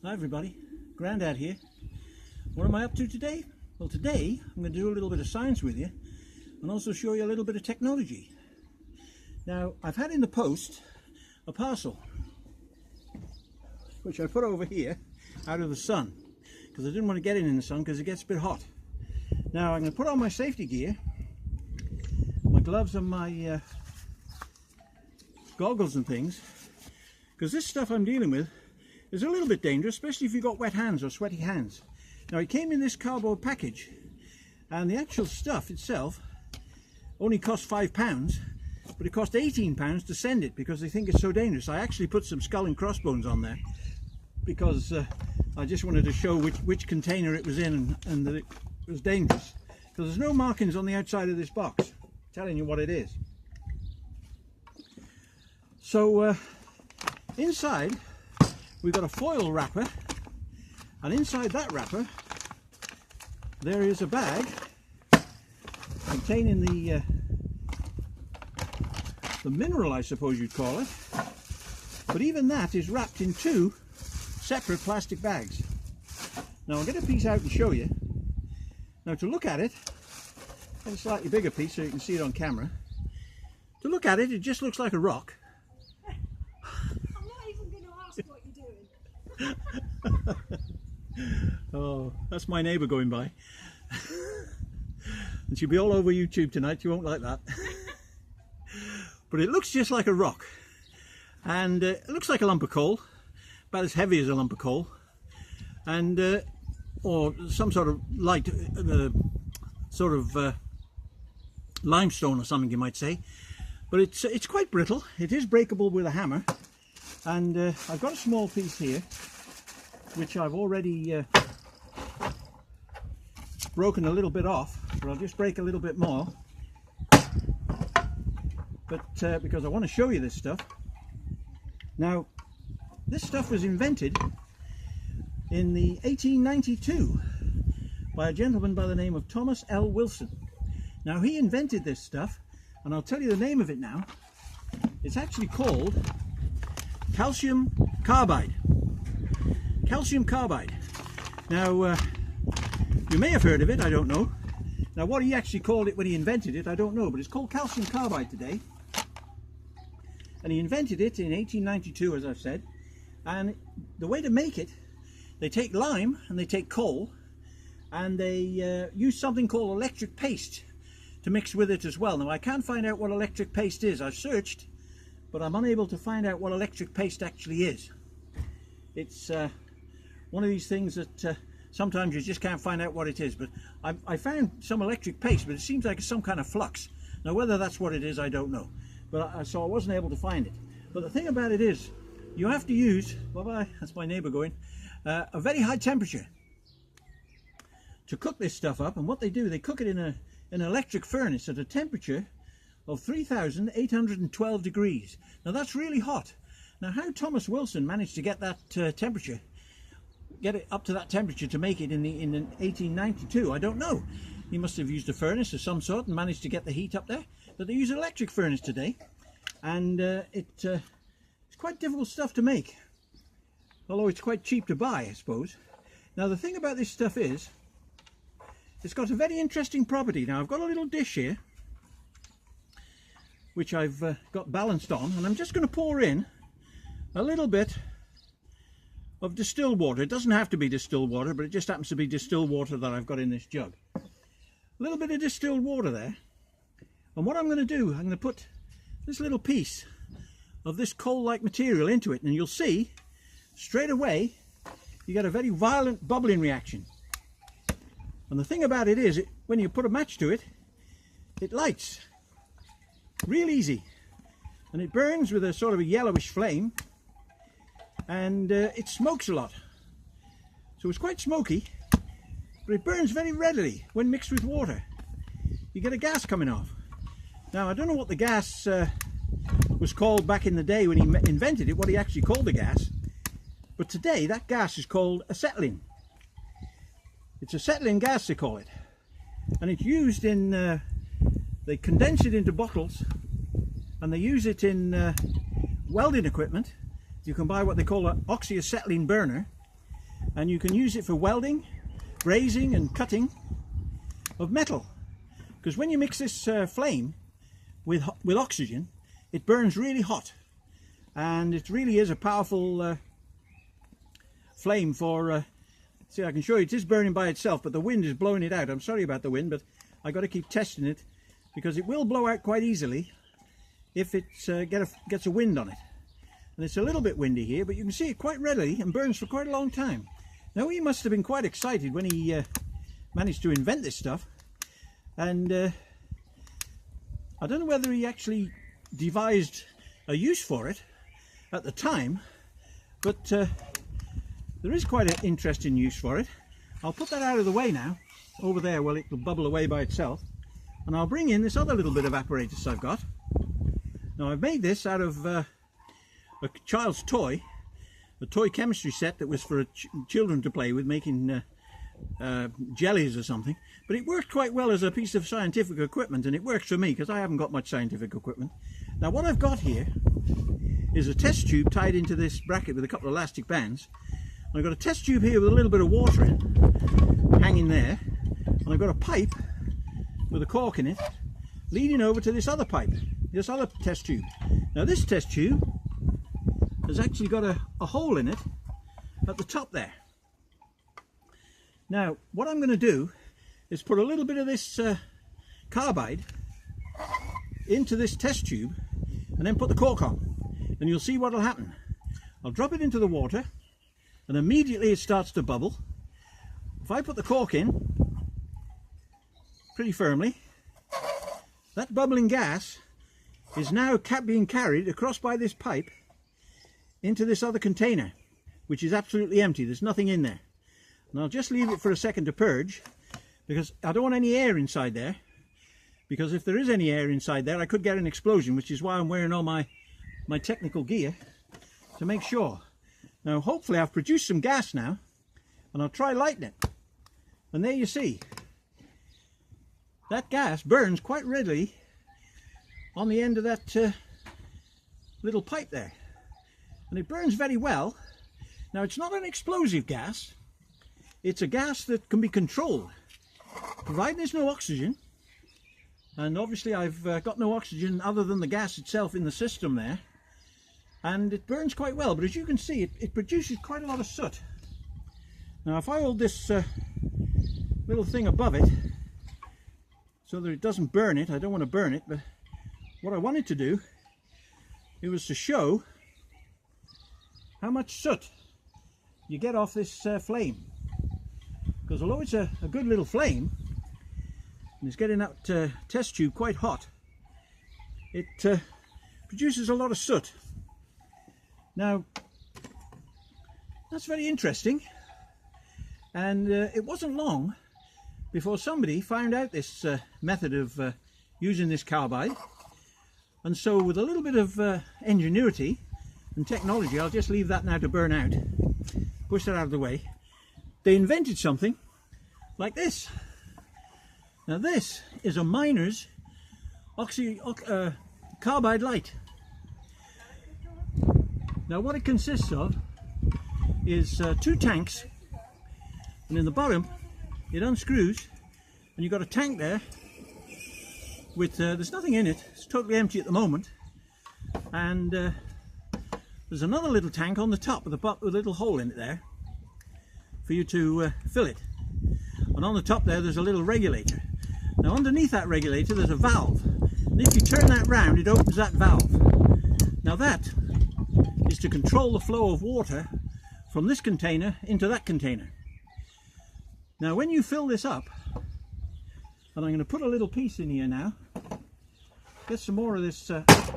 Hi everybody, Grandad here. What am I up to today? Well, today I'm going to do a little bit of science with you and also show you a little bit of technology. Now, I've had in the post a parcel which I put over here out of the sun because I didn't want to get it in the sun because it gets a bit hot. Now I'm going to put on my safety gear, my gloves and my goggles and things, because this stuff I'm dealing with is a little bit dangerous, especially if you've got wet hands or sweaty hands. Now, it came in this cardboard package, and the actual stuff itself only cost £5, but it cost £18 to send it because they think it's so dangerous. I actually put some skull and crossbones on there because I just wanted to show which container it was in and that it was dangerous, because there's no markings on the outside of this box telling you what it is. So inside we've got a foil wrapper, and inside that wrapper there is a bag containing the mineral, I suppose you'd call it, but even that is wrapped in two separate plastic bags. Now I'll get a piece out and show you. Now, to look at it, get a slightly bigger piece so you can see it on camera. To look at it, it just looks like a rock. I'm not even going to ask what you're doing. Oh, that's my neighbour going by. And she'll be all over YouTube tonight, you won't like that. But it looks just like a rock. And it looks like a lump of coal, about as heavy as a lump of coal. And or some sort of light, limestone or something, you might say. But it's quite brittle. It is breakable with a hammer. And I've got a small piece here, which I've already broken a little bit off, but I'll just break a little bit more. But because I want to show you this stuff. Now, this stuff was invented in the 1892 by a gentleman by the name of Thomas L. Wilson. Now, he invented this stuff, and I'll tell you the name of it now. It's actually called calcium carbide. Calcium carbide. Now, you may have heard of it, I don't know. Now, what he actually called it when he invented it, I don't know, but it's called calcium carbide today. And he invented it in 1892, as I've said. And the way to make it, they take lime and they take coal, and they use something called electric paste to mix with it as well. Now, I can't find out what electric paste is. I've searched, but I'm unable to find out what electric paste actually is. It's one of these things that sometimes you just can't find out what it is. But I found some electric paste, but it seems like it's some kind of flux. Now, whether that's what it is, I don't know. But so I wasn't able to find it. But the thing about it is, you have to use, bye-bye, that's my neighbour going, a very high temperature to cook this stuff up. And what they do, they cook it in an electric furnace at a temperature of 3,812 degrees. Now, that's really hot. Now, how Thomas Wilson managed to get that temperature, get it up to that temperature to make it in 1892, I don't know. He must have used a furnace of some sort and managed to get the heat up there. But they use an electric furnace today, and it's quite difficult stuff to make, although it's quite cheap to buy, I suppose. Now, the thing about this stuff is, it's got a very interesting property. Now, I've got a little dish here, which I've got balanced on, and I'm just going to pour in a little bit of distilled water. It doesn't have to be distilled water, but it just happens to be distilled water that I've got in this jug. A little bit of distilled water there. And what I'm going to do, I'm going to put this little piece of this coal-like material into it, and you'll see straight away you get a very violent bubbling reaction. And the thing about it is, when you put a match to it, it lights real easy, and it burns with a sort of a yellowish flame, and it smokes a lot. So it's quite smoky, but it burns very readily when mixed with water. You get a gas coming off. Now, I don't know what the gas was called back in the day when he invented it, what he actually called the gas, but today that gas is called acetylene. It's acetylene gas, they call it, and it's used in, they condense it into bottles, and they use it in welding equipment. You can buy what they call an oxyacetylene burner, and you can use it for welding, brazing and cutting of metal, because when you mix this flame with oxygen, it burns really hot, and it really is a powerful flame for see, I can show you it is burning by itself, but the wind is blowing it out. I'm sorry about the wind, but I got to keep testing it, because it will blow out quite easily if it gets a wind on it. And it's a little bit windy here, but you can see it quite readily and burns for quite a long time. Now, he must have been quite excited when he managed to invent this stuff, and I don't know whether he actually devised a use for it at the time, but there is quite an interesting use for it. I'll put that out of the way now, over there, well, it will bubble away by itself, and I'll bring in this other little bit of apparatus I've got. Now, I've made this out of a child's toy, a toy chemistry set that was for children to play with, making jellies or something, but it worked quite well as a piece of scientific equipment, and it works for me because I haven't got much scientific equipment. Now, what I've got here is a test tube tied into this bracket with a couple of elastic bands. And I've got a test tube here with a little bit of water in, hanging there, and I've got a pipe with a cork in it leading over to this other pipe, this other test tube. Now, this test tube has actually got a hole in it at the top there. Now, what I'm going to do is put a little bit of this carbide into this test tube and then put the cork on, and you'll see what will happen. I'll drop it into the water, and immediately it starts to bubble. If I put the cork in pretty firmly, that bubbling gas is now being carried across by this pipe into this other container, which is absolutely empty. There's nothing in there. And I'll just leave it for a second to purge, because I don't want any air inside there, because if there is any air inside there, I could get an explosion, which is why I'm wearing all my technical gear to make sure. Now, hopefully I've produced some gas now, and I'll try lighting it. And there you see, that gas burns quite readily on the end of that little pipe there. And it burns very well. Now, it's not an explosive gas. It's a gas that can be controlled, provided there's no oxygen. And obviously I've got no oxygen other than the gas itself in the system there. And it burns quite well, but as you can see, it produces quite a lot of soot. Now, if I hold this little thing above it so that it doesn't burn it, I don't want to burn it, but what I wanted to do, it was to show how much soot you get off this flame. Because although it's a good little flame, and it's getting that test tube quite hot, it produces a lot of soot. Now, that's very interesting, and it wasn't long before somebody found out this method of using this carbide, and so with a little bit of ingenuity and technology, I'll just leave that now to burn out, push that out of the way, they invented something like this. Now, this is a miner's carbide light. Now, what it consists of is two tanks, and in the bottom it unscrews, and you've got a tank there with there's nothing in it, it's totally empty at the moment, and there's another little tank on the top with a little hole in it there for you to fill it, and on the top there's a little regulator. Now, underneath that regulator there's a valve, and if you turn that round, it opens that valve. Now, that is to control the flow of water from this container into that container. Now, when you fill this up, and I'm going to put a little piece in here now, get some more of this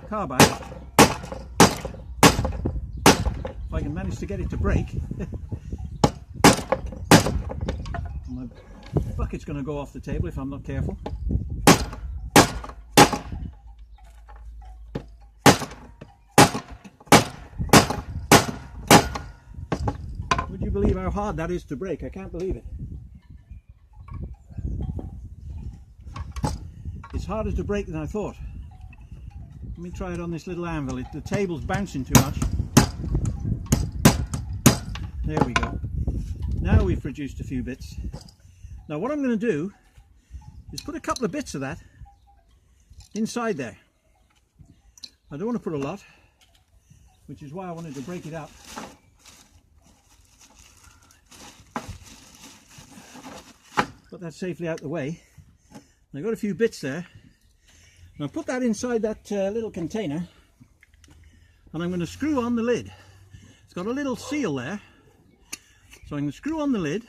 carbide, if I can manage to get it to break. My bucket's going to go off the table if I'm not careful. Would you believe how hard that is to break? I can't believe it. It's harder to break than I thought. Let me try it on this little anvil. The table's bouncing too much. There we go. Now we've produced a few bits. Now what I'm going to do is put a couple of bits of that inside there. I don't want to put a lot, which is why I wanted to break it up. Put that safely out the way. And I've got a few bits there. Now put that inside that little container, and I'm going to screw on the lid. It's got a little seal there, so I'm going to screw on the lid.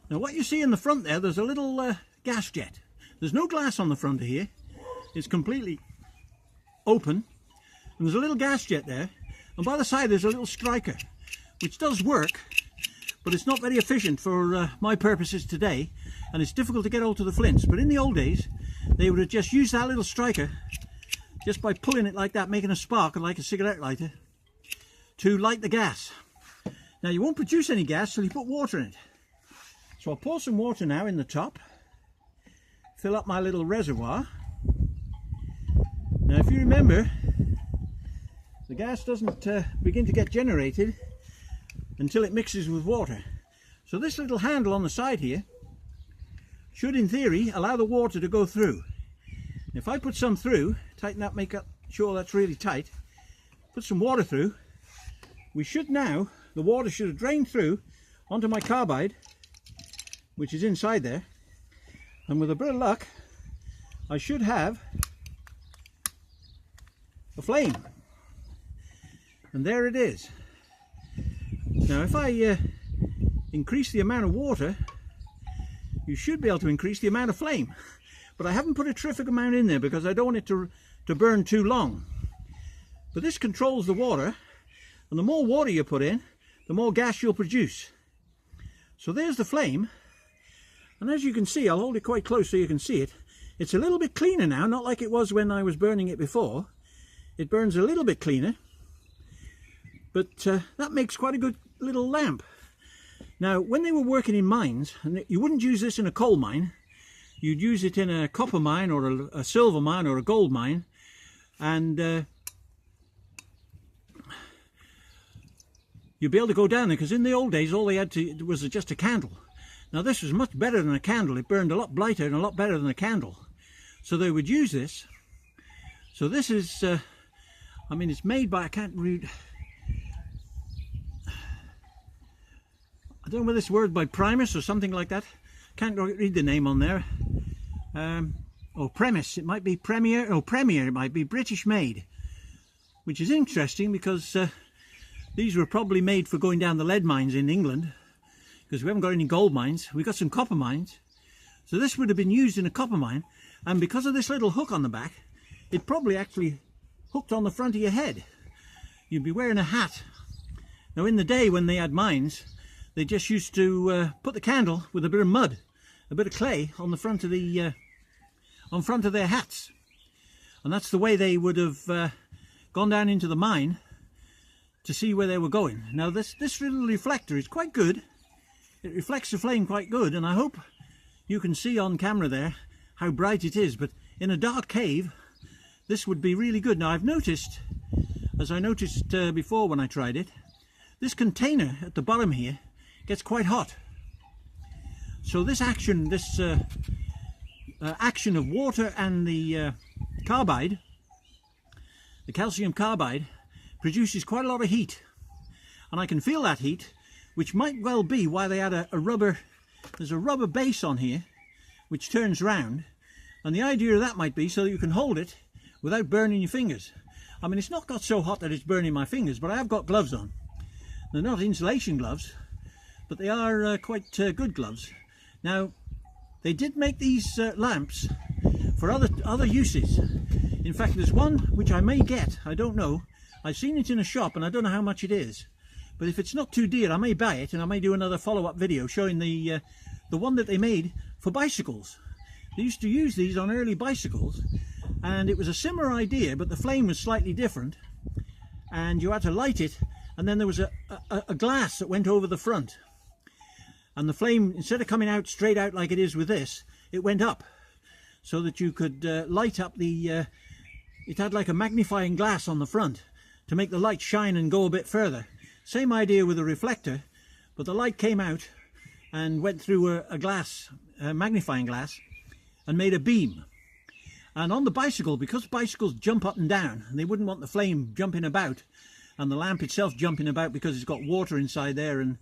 Now what you see in the front there's a little gas jet. There's no glass on the front of here. It's completely open, and there's a little gas jet there, and by the side there's a little striker, which does work, but it's not very efficient for my purposes today, and it's difficult to get hold of the flints. But in the old days they would have just used that little striker, just by pulling it like that, making a spark like a cigarette lighter, to light the gas. Now you won't produce any gas till you put water in it. So I'll pour some water now in the top, fill up my little reservoir. Now if you remember, the gas doesn't begin to get generated until it mixes with water. So this little handle on the side here should in theory allow the water to go through. If I put some through, tighten up, make sure that's really tight, put some water through, we should now, the water should have drained through onto my carbide, which is inside there, and with a bit of luck I should have a flame. And there it is. Now if I increase the amount of water, you should be able to increase the amount of flame. But I haven't put a terrific amount in there because I don't want it to burn too long. But this controls the water, and the more water you put in, the more gas you'll produce. So there's the flame, and as you can see, I'll hold it quite close so you can see it. It's a little bit cleaner now, not like it was when I was burning it before. It burns a little bit cleaner, but that makes quite a good little lamp. Now when they were working in mines, and you wouldn't use this in a coal mine, you'd use it in a copper mine or a silver mine or a gold mine, and you'd be able to go down there, because in the old days all they had to was just a candle. Now this was much better than a candle. It burned a lot brighter and a lot better than a candle, so they would use this. So this is I mean, it's made by, I can't read, I don't know whether this word by Primus or something like that. Can't read the name on there. Or Premise, it might be Premier, or Premier, it might be British made, which is interesting because these were probably made for going down the lead mines in England, because we haven't got any gold mines. We've got some copper mines, so this would have been used in a copper mine, and because of this little hook on the back, it probably actually hooked on the front of your head. You'd be wearing a hat. Now in the day when they had mines, they just used to put the candle with a bit of mud, a bit of clay on the front of the on front of their hats, and that's the way they would have gone down into the mine to see where they were going. Now this little reflector is quite good. It reflects the flame quite good, and I hope you can see on camera there how bright it is, but in a dark cave this would be really good. Now I've noticed, as I noticed before when I tried it, this container at the bottom here gets quite hot. So this action, action of water and the carbide, the calcium carbide, produces quite a lot of heat, and I can feel that heat, which might well be why they had a rubber, there's a rubber base on here which turns round, and the idea of that might be so that you can hold it without burning your fingers. I mean, it's not got so hot that it's burning my fingers, but I have got gloves on. They're not insulation gloves, but they are quite good gloves. Now they did make these lamps for other uses. In fact, there's one which I may get, I don't know. I've seen it in a shop and I don't know how much it is, but if it's not too dear I may buy it, and I may do another follow-up video showing the one that they made for bicycles. They used to use these on early bicycles, and it was a similar idea, but the flame was slightly different, and you had to light it, and then there was a glass that went over the front, and the flame, instead of coming out straight out like it is with this, it went up so that you could light up the it had like a magnifying glass on the front to make the light shine and go a bit further. Same idea with a reflector, but the light came out and went through a magnifying glass, and made a beam. And on the bicycle, because bicycles jump up and down, and they wouldn't want the flame jumping about and the lamp itself jumping about because it's got water inside there and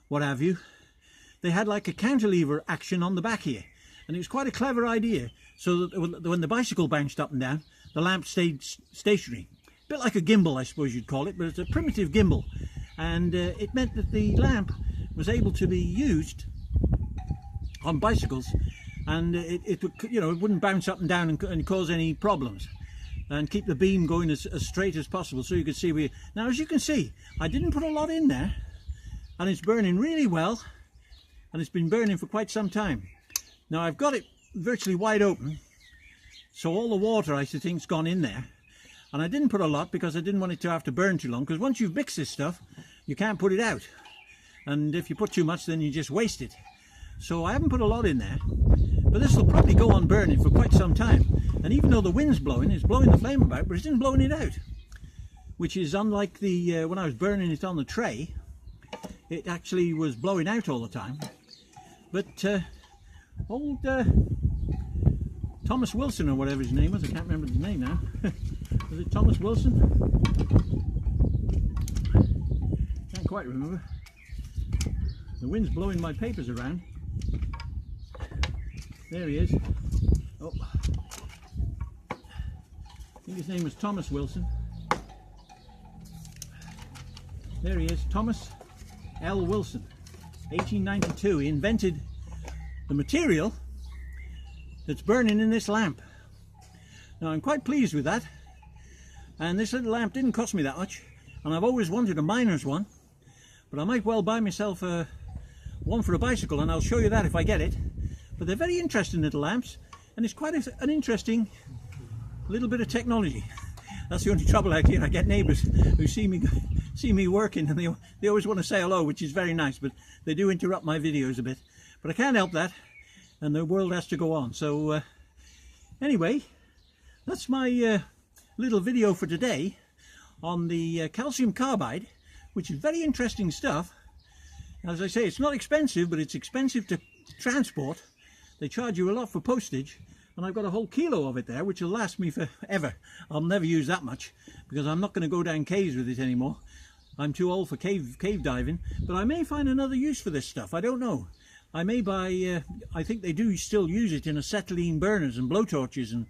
what have you, they had like a cantilever action on the back here. And it was quite a clever idea, so that when the bicycle bounced up and down, the lamp stayed stationary. A bit like a gimbal, I suppose you'd call it, but it's a primitive gimbal. And it meant that the lamp was able to be used on bicycles, and it would, you know, it wouldn't bounce up and down and cause any problems, and keep the beam going as straight as possible, so you could see where. Now, as you can see, I didn't put a lot in there, and it's burning really well, and it's been burning for quite some time. Now I've got it virtually wide open, so all the water I think's gone in there, and I didn't put a lot because I didn't want it to have to burn too long, because once you've mixed this stuff you can't put it out, and if you put too much then you just waste it. So I haven't put a lot in there, but this will probably go on burning for quite some time. And even though the wind's blowing, it's blowing the flame about, but it isn't blowing it out, which is unlike the when I was burning it on the tray. It actually was blowing out all the time. But old Thomas Wilson, or whatever his name was, I can't remember his name now. Was it Thomas Wilson? Can't quite remember. The wind's blowing my papers around. There he is. Oh, I think his name was Thomas Wilson. There he is, Thomas L. Wilson, 1892. He invented the material that's burning in this lamp. Now I'm quite pleased with that, and this little lamp didn't cost me that much, and I've always wanted a miner's one, but I might well buy myself one for a bicycle, and I'll show you that if I get it. But they're very interesting little lamps, and it's quite an interesting little bit of technology. That's the only trouble out here. I get neighbours who see me working, and they always want to say hello, which is very nice, but they do interrupt my videos a bit. But I can't help that, and the world has to go on. So anyway, that's my little video for today on the calcium carbide, which is very interesting stuff. As I say, it's not expensive, but it's expensive to transport. They charge you a lot for postage, and I've got a whole kilo of it there, which will last me forever. I'll never use that much, because I'm not going to go down caves with it anymore. I'm too old for cave diving, but I may find another use for this stuff. I don't know. I may buy, I think they do still use it in acetylene burners and blowtorches and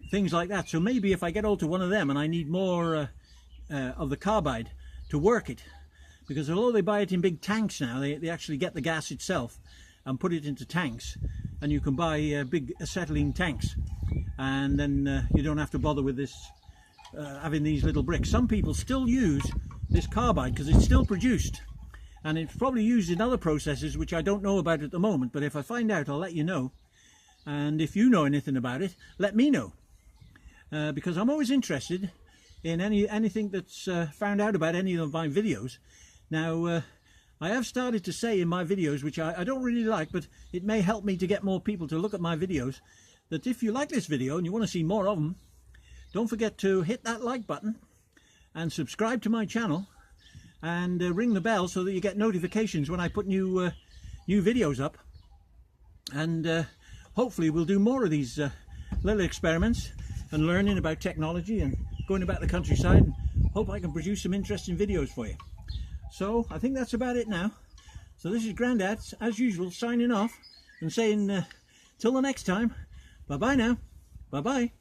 things like that. So maybe if I get hold to one of them and I need more of the carbide to work it, because although they buy it in big tanks now, they actually get the gas itself and put it into tanks, and you can buy big acetylene tanks, and then you don't have to bother with this having these little bricks. Some people still use this carbide because it's still produced, and it's probably used in other processes which I don't know about at the moment, but if I find out I'll let you know. And if you know anything about it, let me know, because I'm always interested in anything that's found out about any of my videos. Now I have started to say in my videos, which I don't really like, but it may help me to get more people to look at my videos, that if you like this video and you want to see more of them, don't forget to hit that like button and subscribe to my channel, and ring the bell so that you get notifications when I put new videos up. And hopefully we'll do more of these little experiments and learning about technology and going about the countryside, and hope I can produce some interesting videos for you. So I think that's about it now. So this is Grandad, as usual, signing off and saying till the next time, bye bye now, bye bye.